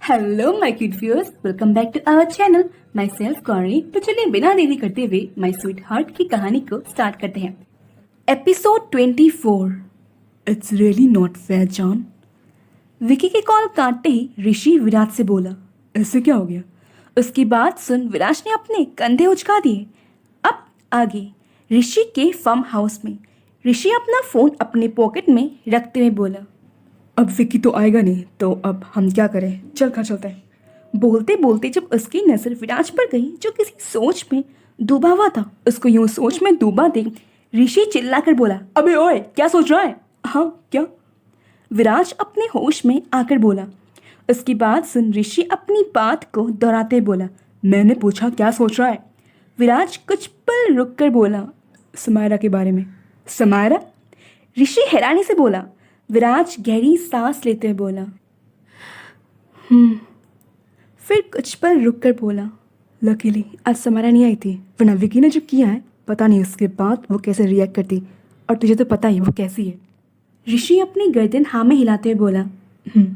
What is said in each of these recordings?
Hello my cute viewers, welcome back to our channel. Myself Gauri. तो चलिए बिना देरी करते हुए माई स्वीट हार्ट की कहानी को स्टार्ट करते हैं। Episode 24। It's really not fair John. Vicky की कॉल काटते ही ऋषि विराट से बोला, ऐसे क्या हो गया? उसकी बात सुन विराट ने अपने कंधे उचका दिए। अब आगे ऋषि के फार्म हाउस में ऋषि अपना फोन अपने पॉकेट में रखते हुए बोला, अब विक्की तो आएगा नहीं, तो अब हम क्या करें? चल घर चलते हैं। बोलते बोलते जब उसकी नजर विराज पर गई जो किसी सोच में डूबा हुआ था, उसको यूं सोच में डूबा देख ऋषि चिल्लाकर बोला, अबे ओए क्या सोच रहा है? हाँ क्या? विराज अपने होश में आकर बोला। उसकी बात सुन ऋषि अपनी बात को दोहराते बोला, मैंने पूछा क्या सोच रहा है? विराज कुछ पल रुक कर बोला, समायरा के बारे में। समायरा? ऋषि हैरानी से बोला। विराज गहरी सांस लेते हुए बोला, फिर कुछ पल रुक कर बोला, लकीली आज समारा नहीं आई थी, वरना विकी ने जो किया है पता नहीं उसके बाद वो कैसे रिएक्ट करती, और तुझे तो पता ही वो कैसी है। ऋषि अपनी गर्दन हाँ में हिलाते हुए बोला,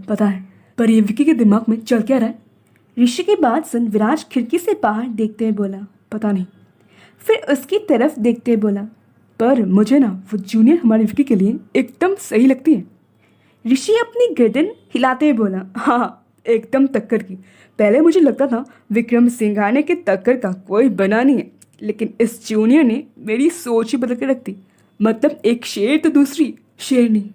पता है, पर ये विकी के दिमाग में चल क्या रहा है? ऋषि की बात सुन विराज खिड़की से बाहर देखते हुए बोला, पता नहीं। फिर उसकी तरफ देखते हुए बोला, पर मुझे ना वो जूनियर हमारे विकी के लिए एकदम सही लगती है। ऋषि अपनी गर्दन हिलाते हुए बोला, हाँ एकदम टक्कर की। पहले मुझे लगता था विक्रम सिंघाने के टक्कर का कोई बना नहीं है, लेकिन इस जूनियर ने मेरी सोच ही बदल कर रख दी। मतलब एक शेर तो दूसरी शेरनी।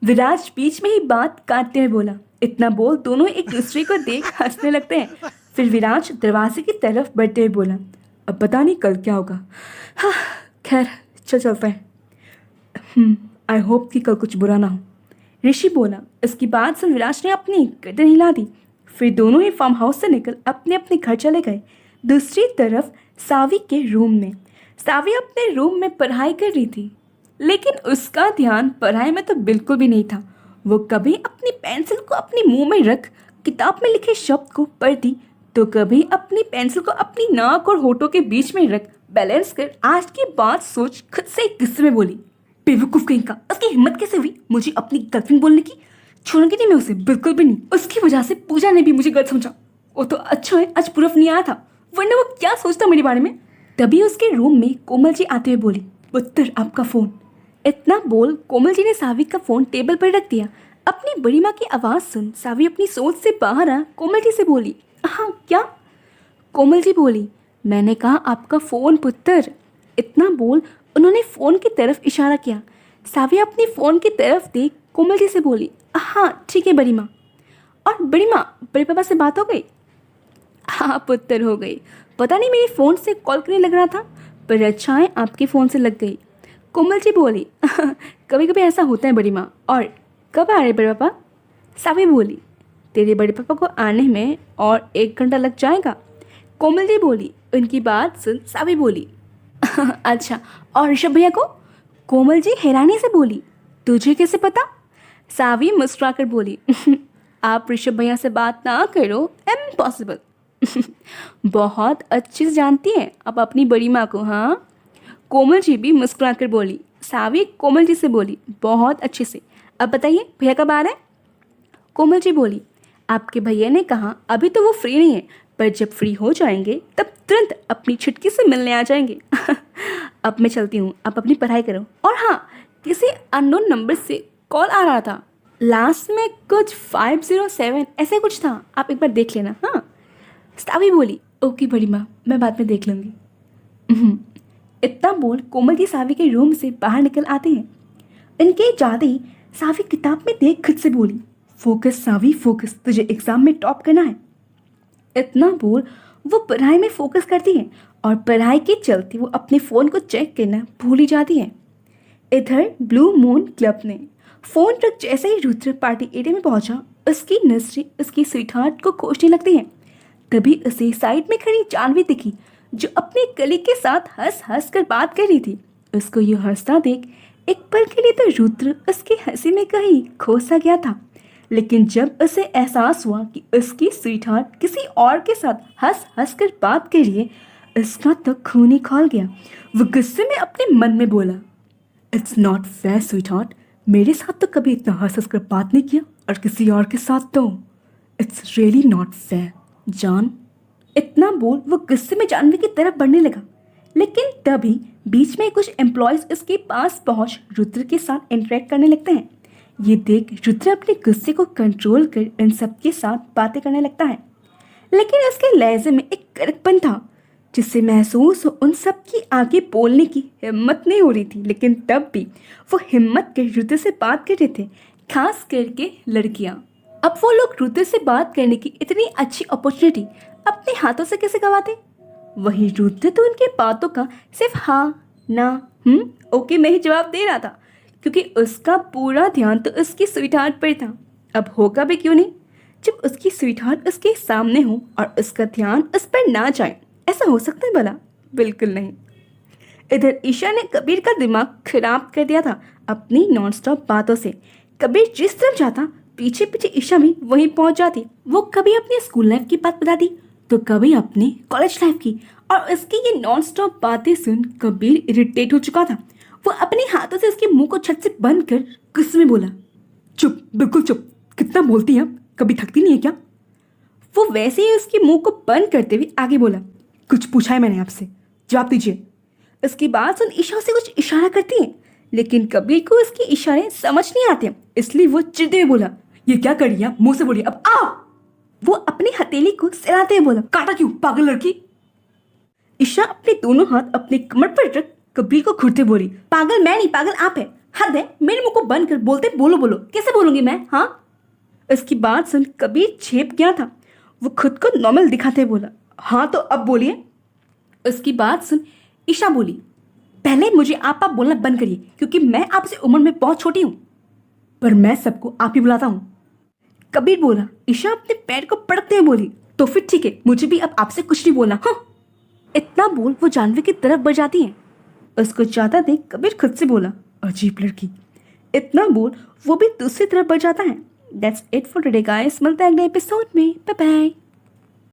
विराज बीच में ही बात काटते हुए बोला। इतना बोल दोनों एक दूसरे को देख हंसने लगते हैं। फिर विराज दरवाजे की तरफ बढ़ते हुए बोला, अब पता नहीं कल क्या होगा। हाँ खैर चल चलते हैं। आई होप कि कल कुछ बुरा ना हो, ऋषि बोला। इसकी बात सुन विराज ने अपनी गर्दन हिला दी। फिर दोनों ही फार्म हाउस से निकल अपने अपने घर चले गए। दूसरी तरफ सावी के रूम में सावी अपने रूम में पढ़ाई कर रही थी, लेकिन उसका ध्यान पढ़ाई में तो बिल्कुल भी नहीं था। वो कभी अपनी पेंसिल को अपने मुंह में रख किताब में लिखे शब्द को पढ़ती, तो कभी अपनी पेंसिल को अपनी नाक और होठों के बीच में रख बैलेंस कर आज की बात सोच खुद से गुस्से में बोली, बेवकूफ कहीं का, उसकी हिम्मत कैसे हुई मुझे अपनी गर्लफ्रेंड बोलने की? छोड़ूंगी नहीं मैं उसे, बिल्कुल भी नहीं। उसकी वजह से पूजा ने भी मुझे गलत समझा। वो तो अच्छा है आज प्रूफ नहीं आया था, वरना वो क्या सोचता मेरे बारे में। तभी उसके रूम में कोमल जी आते हुए बोली, उत्तर आपका फोन। इतना बोल कोमल जी ने सावी का फोन टेबल पर रख दिया। अपनी बड़ी माँ की आवाज़ सुन सावी अपनी सोच से बाहर आ कोमल जी से बोली, हाँ क्या? कोमल जी बोली, मैंने कहा आपका फ़ोन पुत्र। इतना बोल उन्होंने फ़ोन की तरफ इशारा किया। सावी अपनी फ़ोन की तरफ देख कोमल जी से बोली, हाँ ठीक है बड़ी माँ। और बड़ी माँ बड़े पापा से बात हो गई? हाँ पुत्र हो गई। पता नहीं मेरे फ़ोन से कॉल करने लग रहा था, पर अच्छा है आपके फ़ोन से लग गई। कोमल जी बोली, कभी कभी ऐसा होता है बड़ी माँ। और कब आ रहे बड़े पापा? सावी बोली, तेरे बड़े पापा को आने में और 1 घंटा लग जाएगा। कोमल जी बोली। उनकी बात सुन सावी बोली, अच्छा और ऋषभ भैया को? कोमल जी हैरानी से बोली, तुझे कैसे पता? सावी मुस्कुराकर बोली, आप ऋषभ भैया से बात ना करो, इम्पॉसिबल। बहुत अच्छे से जानती हैं आप अपनी बड़ी माँ को। हाँ, कोमल जी भी मुस्कुराकर बोली। सावी कोमल जी से बोली, बहुत अच्छे से। अब बताइए भैया कब आ रहे हैं? कोमल जी बोली, आपके भैया ने कहा अभी तो वो फ्री नहीं है, पर जब फ्री हो जाएंगे तब तुरंत अपनी छुटकी से मिलने आ जाएंगे। अब मैं चलती हूँ, आप अपनी पढ़ाई करो। और हाँ, किसी अननोन नंबर से कॉल आ रहा था, लास्ट में कुछ 507 ऐसे कुछ था, आप एक बार देख लेना। हाँ, सावी बोली, ओके बड़ी माँ, मैं बाद में देख लूँगी। इतना बोल कोमल जी सावी के रूम से बाहर निकल आते हैं। इनके जाते ही सावी किताब में देख खुद से बोली, फोकस सावी फोकस, तुझे एग्जाम में टॉप करना है। इतना बोल वो पढ़ाई में फोकस करती है और पढ़ाई के चलते वो अपने फ़ोन को चेक करना भूल ही जाती है। इधर ब्लू मून क्लब ने फ़ोन रख जैसे ही रुद्र पार्टी एरिया में पहुंचा, उसकी नजरें उसकी स्वीटहार्ट को खोजने लगती हैं। तभी उसे साइड में खड़ी जानवी दिखी जो अपने कलीग के साथ हंस हंस कर बात कर रही थी। उसको ये हंसता देख एक पल के लिए तो रुद्र उसकी हंसी में कहीं खो सा गया था, लेकिन जब उसे एहसास हुआ कि उसकी स्वीटहार्ट किसी और के साथ हंस हंस कर बात कर रही है, उसका तो खून ही खौल गया। वो गुस्से में अपने मन में बोला, इट्स नॉट फेयर स्वीटहार्ट, मेरे साथ तो कभी इतना हंस हंस कर बात नहीं किया, और किसी और के साथ तो it's really not fair. John, इतना बोल वो गुस्से में जानवी की तरफ बढ़ने लगा, लेकिन तभी बीच में कुछ एम्प्लॉयज उसके पास पहुंच रुद्र के साथ इंटरेक्ट करने लगते हैं। ये देख रुद्र अपने गुस्से को कंट्रोल कर इन सब के साथ बातें करने लगता है, लेकिन उसके लहजे में एक कड़कपन था जिससे महसूस उन सब की आगे बोलने की हिम्मत नहीं हो रही थी। लेकिन तब भी वो हिम्मत कर रुद्र से बात कर रहे थे, खास करके लड़कियां। अब वो लोग रुद्र से बात करने की इतनी अच्छी अपॉर्चुनिटी अपने हाथों से कैसे गवाते। वही रुद्र तो उनके बातों का सिर्फ हाँ ना ओके में ही जवाब दे रहा था, क्योंकि उसका पूरा ध्यान तो उसकी स्वीटहार्ट पर था। अब होगा भी क्यों नहीं जब उसकी स्वीटहार्ट उसके सामने हो और उसका ध्यान उस पर ना जाए। ऐसा हो सकता है भला? बिल्कुल नहीं। इधर ईशा ने कबीर का दिमाग खराब कर दिया था अपनी नॉन स्टॉप बातों से। कबीर जिस तरफ जाता पीछे पीछे ईशा भी वहीं पहुंच जाती। वो कभी अपनी स्कूल लाइफ की बात बताती तो कभी अपनी कॉलेज लाइफ की, और उसकी ये नॉन स्टॉप बातें सुन कबीर इरिटेट हो चुका था। वो अपने हाथों से उसके मुंह को छत से बंद कर गुस्से में बोला, चुप, बिल्कुल चुप, कितना बोलती हैं आप, कभी थकती नहीं है क्या? वो वैसे ही उसके मुंह को बंद करते हुए आगे बोला, कुछ पूछा है मैंने आपसे, जवाब दीजिए। उसकी बात सुन ईशा से कुछ इशारा करती है, लेकिन कबीर को उसके इशारे समझ नहीं आते, इसलिए वो चिढ़ते हुए बोला, ये क्या कर रही है, मुंह से बोलिए, अब आओ। वो अपनी हथेली को सिराते हुए बोला, काटा क्यों पागल लड़की। ईशा अपने दोनों हाथ अपने कमर पर रख कबीर को घुरते बोली, पागल मैं नहीं, पागल आप है, हद है, मेरे मुंह को बंद कर बोलते बोलो बोलो, कैसे बोलूंगी मैं? हाँ। उसकी बात सुन कबीर झेप गया था। वो खुद को नॉर्मल दिखाते बोला, हाँ तो अब बोलिए। उसकी बात सुन ईशा बोली, पहले मुझे आप बोलना बंद करिए, क्योंकि मैं आपसे उम्र में बहुत छोटी हूँ, पर मैं सबको आप ही बुलाता हूँ। कबीर बोला। ईशा अपने पैर को पटकते हुए बोली, तो फिर ठीक है, मुझे भी अब आपसे कुछ नहीं बोलना। हाँ। इतना बोल वो जानवी की तरफ बढ़ जाती है। उसको जाता देख कबीर खुद से बोला, अजीब लड़की। इतना बोल वो भी दूसरी तरफ बढ़ जाता है। That's it for today guys, मिलते हैं अगले एपिसोड में। Bye bye.